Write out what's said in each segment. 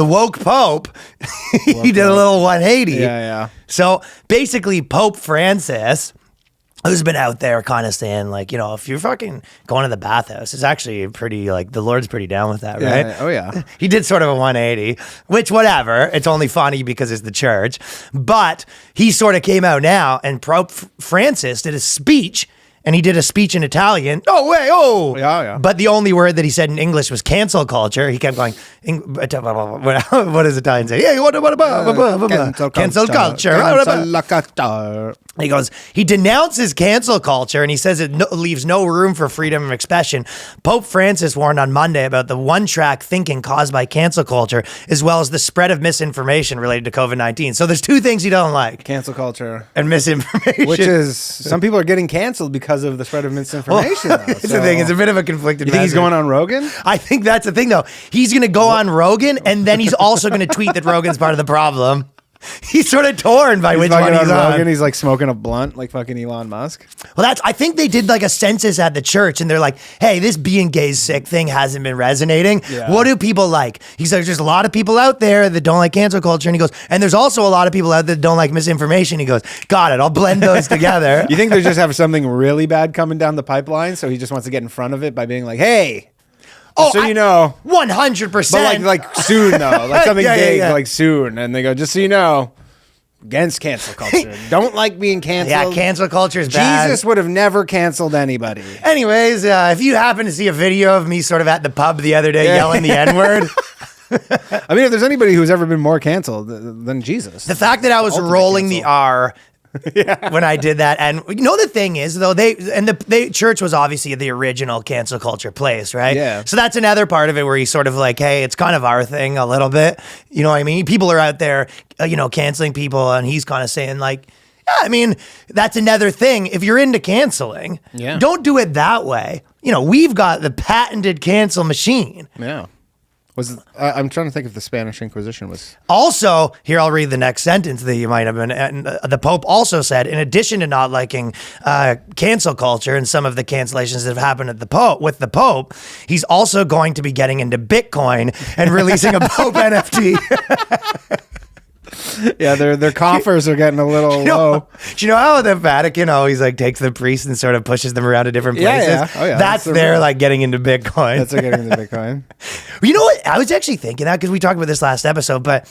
the woke Pope, he did a little 180. Yeah. So basically, Pope Francis, who's been out there kind of saying, like, you know, if you're fucking going to the bathhouse, it's actually pretty, like, the Lord's pretty down with that, right? Yeah. Oh, yeah. He did sort of a 180, which, whatever, it's only funny because it's the church. But he sort of came out now, and Pope Francis did a speech. And he did a speech in Italian. Oh, wait, oh. Yeah. But the only word that he said in English was cancel culture. He kept going, what does Italian say? Yeah, cancel culture. He goes, he denounces cancel culture, and he says it leaves no room for freedom of expression. Pope Francis warned on Monday about the one-track thinking caused by cancel culture, as well as the spread of misinformation related to COVID-19. So there's two things he don't like. Cancel culture. And misinformation. Which is, some people are getting canceled because of the spread of misinformation. It's the thing. It's a bit of a conflicted You think he's going on Rogan? I think that's the thing, though. He's going to go on Rogan, and then he's also going to tweet that Rogan's part of the problem. He's sort of torn by which one he's on. Rogan, he's like smoking a blunt like fucking Elon Musk. Well, I think they did like a census at the church, and they're like, hey, this being gay sick thing hasn't been resonating. Yeah. What do people like? He's like, there's a lot of people out there that don't like cancel culture. And he goes, and there's also a lot of people out there that don't like misinformation. He goes, got it. I'll blend those together. You think they just have something really bad coming down the pipeline, so he just wants to get in front of it by being like, hey, you know, 100%. But like soon though, like something big, like soon, and they go, just so you know, against cancel culture. Don't like being canceled. Yeah, cancel culture is bad. Jesus would have never canceled anybody. Anyways, if you happen to see a video of me sort of at the pub the other day yelling the N-word. I mean, if there's anybody who's ever been more canceled than Jesus. The fact that I was rolling the R when I did that. And you know, the thing is, though, the church was obviously the original cancel culture place, right? Yeah. So that's another part of it where he's sort of like, hey, it's kind of our thing a little bit. You know what I mean? People are out there, canceling people, and he's kind of saying like, yeah, I mean, that's another thing. If you're into canceling, don't do it that way. You know, we've got the patented cancel machine. Yeah. I'm trying to think if the Spanish Inquisition was... Also, here I'll read the next sentence that you might have been... And the Pope also said, in addition to not liking cancel culture and some of the cancellations that have happened with the Pope, he's also going to be getting into Bitcoin and releasing a Pope NFT. Yeah, their coffers are getting a little low. Do you know how the Vatican always like takes the priests and sort of pushes them around to different places? Yeah. Oh, yeah. That's their like getting into Bitcoin. That's their getting into Bitcoin. You know what? I was actually thinking that because we talked about this last episode, but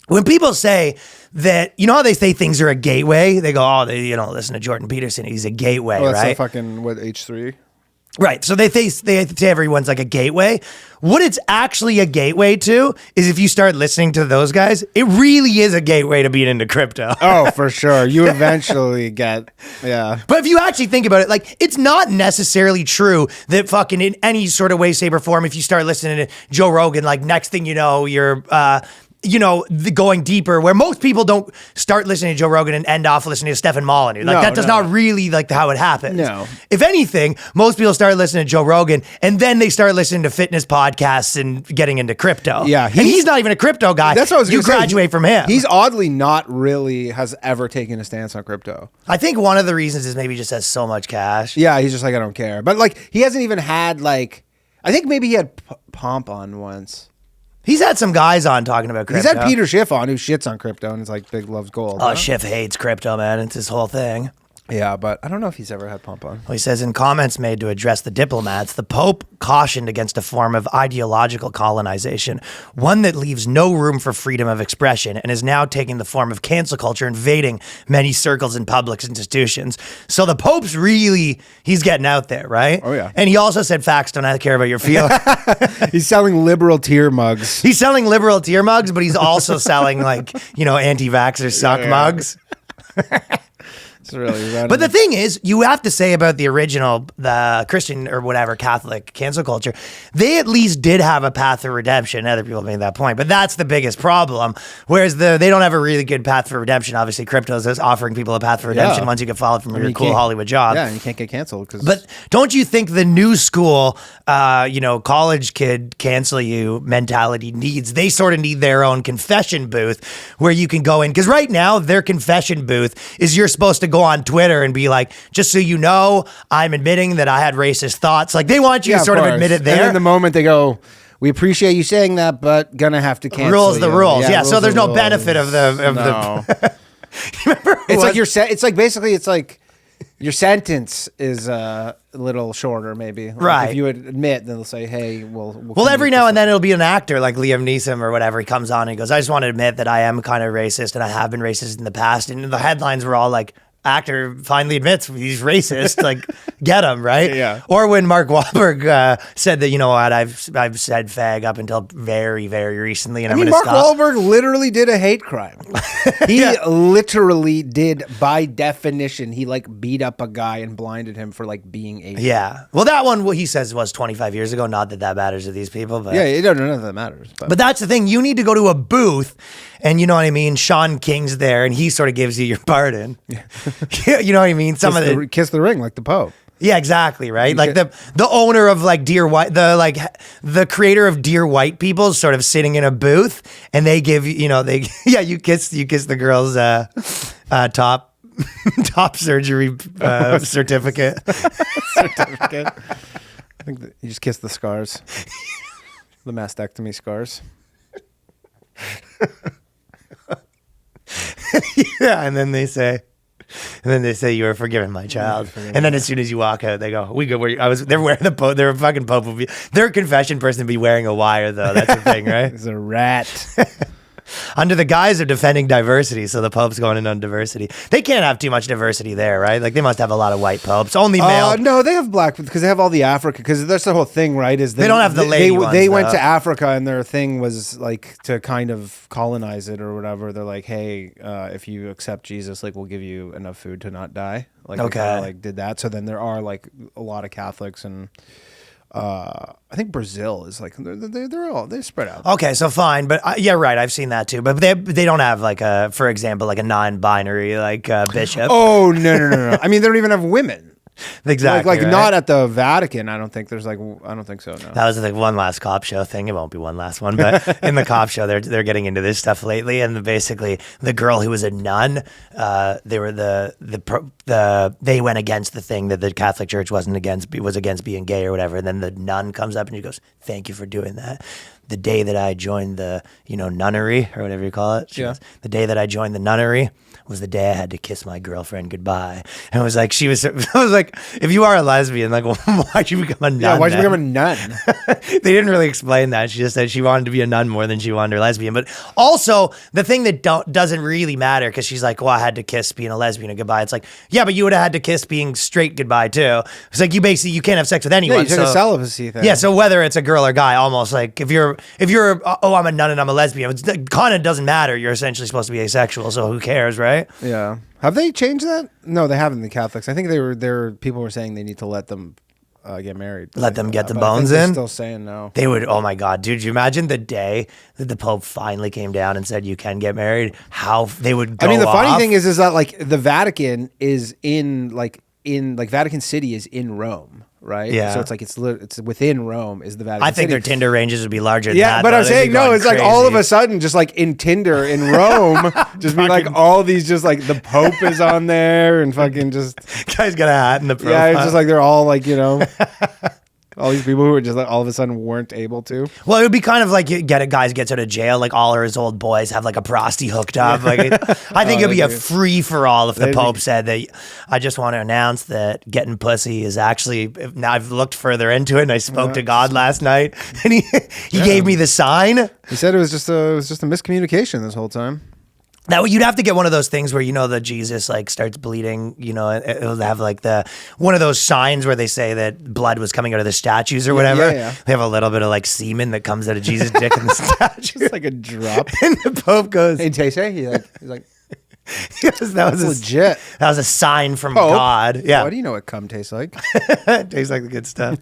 when people say that, you know how they say things are a gateway? They go, listen to Jordan Peterson. He's a gateway, that's right? Fucking, H3? Right. So they say everyone's like a gateway. What it's actually a gateway to is if you start listening to those guys, it really is a gateway to being into crypto. Oh, for sure. You eventually get, yeah. But if you actually think about it, like, it's not necessarily true that fucking in any sort of way, shape, or form, if you start listening to Joe Rogan, like, next thing you know, you're, going deeper, where most people don't start listening to Joe Rogan and end off listening to Stefan Molyneux. Like, that does not really like how it happens. No. If anything, most people start listening to Joe Rogan and then they start listening to fitness podcasts and getting into crypto. Yeah. And he's not even a crypto guy. That's what I was going to say. You graduate from him. He's oddly not really has ever taken a stance on crypto. I think one of the reasons is maybe he just has so much cash. Yeah, he's just like, I don't care. But like, he hasn't even had like, I think maybe he had Pomp on once. He's had some guys on talking about crypto. He's had Peter Schiff on who shits on crypto and is like big loves gold. Oh, Schiff hates crypto, man. It's his whole thing. Yeah, but I don't know if he's ever had Pomp on. Well, he says in comments made to address the diplomats, the Pope cautioned against a form of ideological colonization, one that leaves no room for freedom of expression and is now taking the form of cancel culture, invading many circles and public institutions. So the Pope's he's getting out there, right? Oh, yeah. And he also said, facts don't care about your feelings. He's selling liberal tear mugs. He's selling liberal tear mugs, but he's also selling anti-vaxxer suck mugs. It's really random. But the thing is, you have to say about the Christian or whatever Catholic cancel culture, they at least did have a path to redemption. Other people made that point, but that's the biggest problem. Whereas they don't have a really good path for redemption. Obviously, crypto is offering people a path for redemption once you get followed from your cool Hollywood job. Yeah, and you can't get canceled. But don't you think the new school, college kid cancel you mentality they sort of need their own confession booth where you can go in? Because right now, their confession booth is you're supposed to go on Twitter and be like, just so you know, I'm admitting that I had racist thoughts. Like, they want you to sort of admit it there. And then the moment they go, we appreciate you saying that, but gonna have to cancel. Rules the you. rules. Yeah. rules So there's the no rules. benefit of the. Remember It's like it's like basically it's like your sentence is a little shorter, maybe. Like right. if you would admit, then they'll say, "Hey, well, every now and then it'll be an actor like Liam Neeson or whatever. He comes on and he goes, "I just want to admit that I am kind of racist and I have been racist in the past." And the headlines were all like, actor finally admits he's racist, like get him, right? Yeah. Or when Mark Wahlberg said that, you know what, I've said fag up until very, very recently, and I'm going to Mark stop. Wahlberg literally did a hate crime. He literally did, by definition, he like beat up a guy and blinded him for like being Asian. Yeah. Well, that one, what he says was 25 years ago. Not that that matters to these people, but yeah, none of that matters. But that's the thing. You need to go to a booth, and you know what I mean. Sean King's there, and he sort of gives you your pardon. Yeah. You know what I mean? Kiss the ring like the Pope. Yeah, exactly, right? Like the owner of like Dear White, the creator of Dear White People is sort of sitting in a booth, and they give you know you kiss the girl's top surgery certificate. Certificate. I think you just kiss the scars, the mastectomy scars. Yeah, and then they say. And then they say you are forgiven, my child. And then as soon as you walk out, they go, "We go." They're wearing the Pope. They're a fucking Pope. Their confession person would be wearing a wire, though. That's the thing, right? He's a rat. Under the guise of defending diversity, so the Pope's going in on diversity. They can't have too much diversity there, right? Like they must have a lot of white popes. Only male. No, they have black because they have all the Africa. Because that's the whole thing, right? Is they don't have the lady ones, they went to Africa and their thing was like to kind of colonize it or whatever. They're like, hey, if you accept Jesus, like we'll give you enough food to not die. Like okay, they kinda, like did that. So then there are like a lot of Catholics and. I think Brazil is like they're spread out. Okay, so fine, but yeah, right. I've seen that too, but they don't have like for example, like a non-binary like bishop. Oh no! I mean, they don't even have women. Exactly. Like right? not at the Vatican. I don't think there's like. I don't think so. No. That was like one last cop show thing. It won't be one last one, but in the cop show, they're getting into this stuff lately. And basically, the girl who was a nun, they were they went against the thing that the Catholic Church was against being gay or whatever. And then the nun comes up and she goes, "Thank you for doing that. The day that I joined the nunnery or whatever you call it, goes, the day that I joined the nunnery was the day I had to kiss my girlfriend goodbye." And it was like I was like, if you are a lesbian, like, why'd you become a nun? Yeah, why'd you become a nun? They didn't really explain that. She just said she wanted to be a nun more than she wanted her lesbian. But also the thing that doesn't really matter, because she's like, well, I had to kiss being a lesbian goodbye. It's like, yeah, but you would have had to kiss being straight goodbye too. It's like you can't have sex with anyone. Yeah, you took a celibacy thing. Yeah, so whether it's a girl or guy, almost like if you're I'm a nun and I'm a lesbian, it kind of doesn't matter. You're essentially supposed to be asexual, so who cares, right? Yeah. Have they changed that? No, they haven't. The Catholics. I think people were saying they need to let them get married. Let them get the but bones I think in? they're still saying no. They would, oh my God, dude, you imagine the day that the Pope finally came down and said you can get married, how they would go I mean, the funny off. thing is that like the Vatican is in Vatican City is in Rome, right? Yeah. So it's like it's within Rome is the Vatican I think City. their Tinder ranges would be larger than that. Yeah, but I'm though. saying, They'd be no, going it's like all of crazy. a sudden, just like in Tinder in Rome, just be like all these, just like the Pope is on there and fucking just. Guy's got a hat in the profile. Yeah, it's just like they're all like, all these people who are just like all of a sudden weren't able to. Well, it would be kind of like guys gets out of jail, like all his old boys have like a prosty hooked up. Like I think it'd be a free for all if the Pope said that. I just want to announce that getting pussy is actually, now I've looked further into it and I spoke to God last night and he gave me the sign. He said it was just a miscommunication this whole time. That you'd have to get one of those things where the Jesus like starts bleeding. It'll have like one of those signs where they say that blood was coming out of the statues or whatever. Yeah. They have a little bit of like semen that comes out of Jesus' dick in the statue. It's like a drop. And the Pope goes, "Hey, Taysay," he's like, that was legit. That was a sign from God. Yeah. What do you know what cum tastes like? It tastes like the good stuff.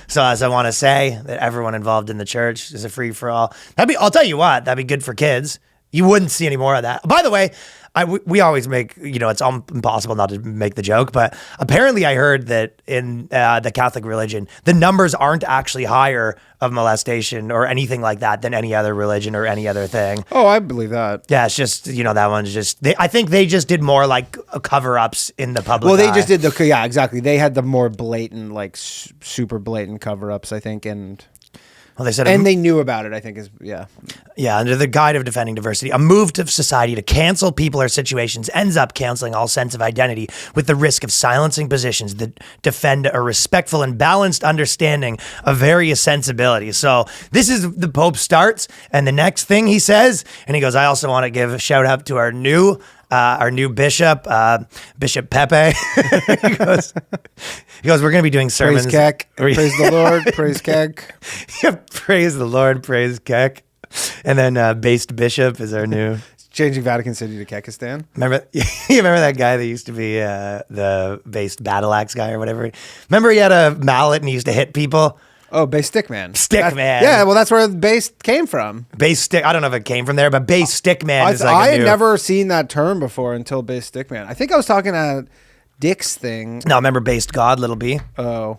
So as I want to say that everyone involved in the church is a free for all. I'll tell you what, that'd be good for kids. You wouldn't see any more of that. By the way, we always make, it's impossible not to make the joke, but apparently I heard that in the Catholic religion, the numbers aren't actually higher of molestation or anything like that than any other religion or any other thing. Oh, I believe that. Yeah, it's just, that one's just, I think they just did more like cover-ups in the public Well, they eye. just did exactly. They had the more blatant, like super blatant cover-ups, I think, and... Well, they said, and they knew about it. I think under the guide of defending diversity, a move to society to cancel people or situations ends up canceling all sense of identity, with the risk of silencing positions that defend a respectful and balanced understanding of various sensibilities. So this is the Pope starts, and the next thing he says, and he goes, I also want to give a shout out to our new bishop, Bishop Pepe. he goes, we're going to be doing sermons. Praise Keck. Praise the Lord. Praise Keck. Yeah, praise the Lord. Praise Keck. And then Based Bishop is our new. Changing Vatican City to Kekistan. Remember, you remember that guy that used to be the Based Battle Axe guy or whatever? Remember he had a mallet and he used to hit people? Oh, Bass Stickman. Stickman. Yeah, well, that's where the bass came from. Bass stick. I don't know if it came from there, but Bass Stickman is I had never seen that term before until Bass Stickman. I think I was talking at Dick's thing. No, remember Based God, Little B? Oh,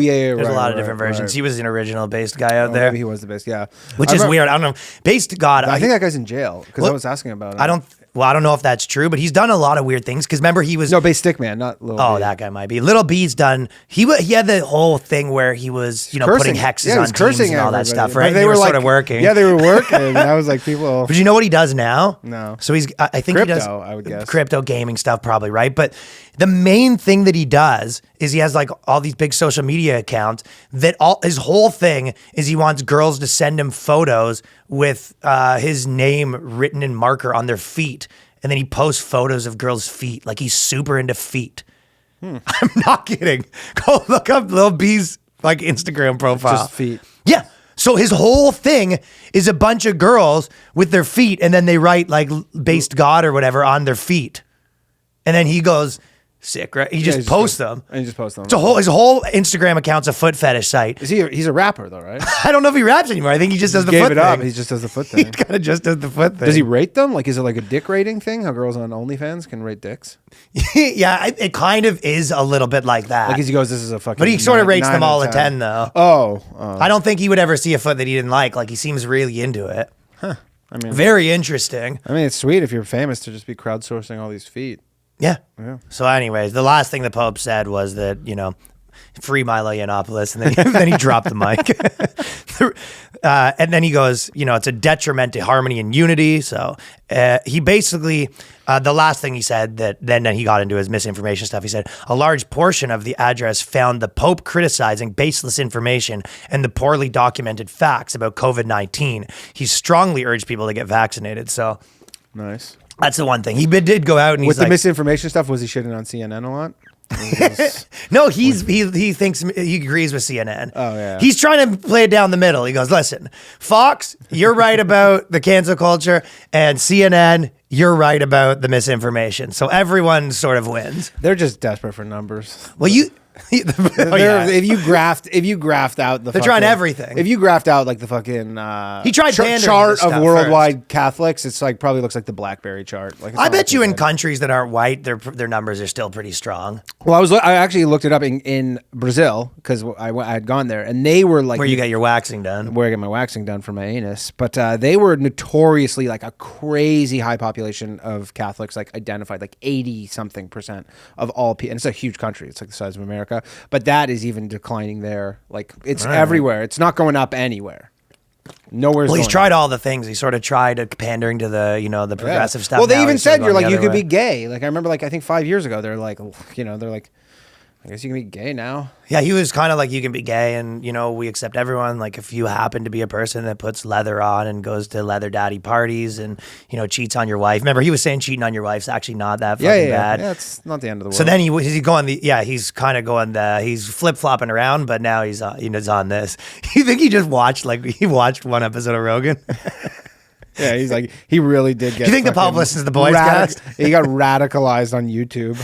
yeah. There's a lot of different versions. Right. He was an original Based guy out there. Maybe he was the bass, yeah. Which is weird. I don't know. Based God. I think that guy's in jail because I was asking about him. I don't know if that's true, but he's done a lot of weird things. Because remember, he was... No, Bass Stickman, not Little B. Oh, that guy might be. Little B's done... He had the whole thing where he was, putting hexes on teams and all that stuff, right? They were sort of working. Yeah, they were working. And I was like, people... But you know what he does now? No. So I think crypto, he does... I would guess. Crypto gaming stuff probably, right? But the main thing that he does is he has like all these big social media accounts that his whole thing is he wants girls to send him photos with his name written in marker on their feet. And then he posts photos of girls' feet. Like he's super into feet. I'm not kidding. Go look up Lil B's like Instagram profile. Just feet. Yeah. So his whole thing is a bunch of girls with their feet, and then they write like Based God or whatever on their feet. And then he goes, sick, right? He just posts them. And he just posts them. His whole Instagram account's a foot fetish site. He's a rapper though, right? I don't know if he raps anymore. I think he just does the foot thing. Gave it up. He just does the foot thing. He kind of just does the foot thing. Does he rate them? Like, is it like a dick rating thing? How girls on OnlyFans can rate dicks? Yeah, it kind of is a little bit like that. Like he goes, this is a fucking... But he sort of rates them all a 10 though. Oh. I don't think he would ever see a foot that he didn't like. Like he seems really into it. Huh. I mean... Very interesting. I mean, it's sweet if you're famous to just be crowdsourcing all these feet. Yeah. So anyways, the last thing the Pope said was that, free Milo Yiannopoulos, and then he dropped the mic. And then he goes, it's a detriment to harmony and unity. So he basically, the last thing he said that then he got into his misinformation stuff. He said, a large portion of the address found the Pope criticizing baseless information and the poorly documented facts about COVID-19. He strongly urged people to get vaccinated. So nice. That's the one thing. He did go out and with the misinformation stuff, was he shitting on CNN a lot? No, he thinks he agrees with CNN. Oh yeah. He's trying to play it down the middle. He goes, listen, Fox, you're right about the cancel culture, and CNN, you're right about the misinformation. So everyone sort of wins. They're just desperate for numbers. Well, if you graft out they're trying everything. If you graft out like the fucking he tried chart of worldwide Catholics, it's like probably looks like the BlackBerry chart. Like I bet you in countries that aren't white, their numbers are still pretty strong. Well, I actually looked it up in Brazil because I had gone there, and they were like where you get your waxing done. Where I get my waxing done for my anus, but they were notoriously like a crazy high population of Catholics, like identified like 80-something% of all people, and it's a huge country. It's like the size of America. But that is even declining there. Like it's everywhere. It's not going up anywhere. Nowhere. Well, he's tried all the things. He sort of tried pandering to the the progressive stuff. Well, they even said you're like you could be gay. Like I remember, like I think 5 years ago, they're like, I guess you can be gay now. Yeah, he was kind of like, you can be gay and, we accept everyone. Like, if you happen to be a person that puts leather on and goes to leather daddy parties and, cheats on your wife. Remember, he was saying cheating on your wife's actually not that fucking bad. Yeah, it's not the end of the world. So then he's kind of going he's flip-flopping around, but now he's on this. You think he watched one episode of Rogan? Yeah, he's like, he really did get... You think the Pope listens to the Boyscast? He got radicalized on YouTube.